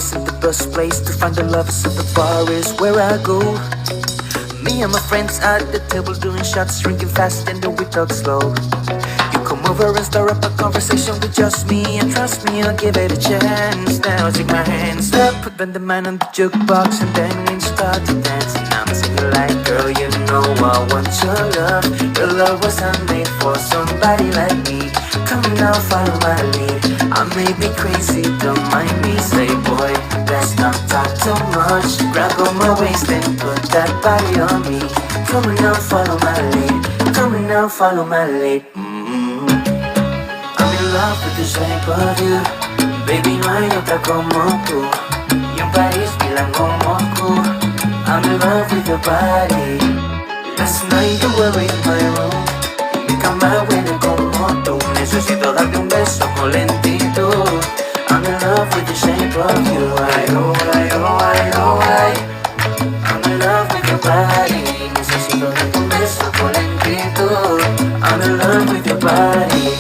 isn't the best place to find the lovers, at the bar is where I go. Me and my friends at the table doing shots, drinking fast and then we talk slow. You come over and start up a conversation with just me, and trust me, I'll give it a chance. Now take my hand, stop, put the man on the jukebox, and then we start to dance. And I'm singing like, girl, you know I want your love. Your love was handmade for somebody like me. Come now, follow my lead. I may be crazy, don't mind me. Say, boy, let's not talk too much. Grab on my waist and put that body on me. Come on now, follow my lead. Come on now, follow my lead. I'm in love with the shape of you. Baby, no hay otra como tú. Y en París bailan como tú. I'm in love with your body. Last night you were in my room. Mi cama huele como tú. Necesito darte un beso con lentitud. I'm in love with the shape of you. I'm in love with your body. Necesito darte un beso con lentitud. I'm in love with your body.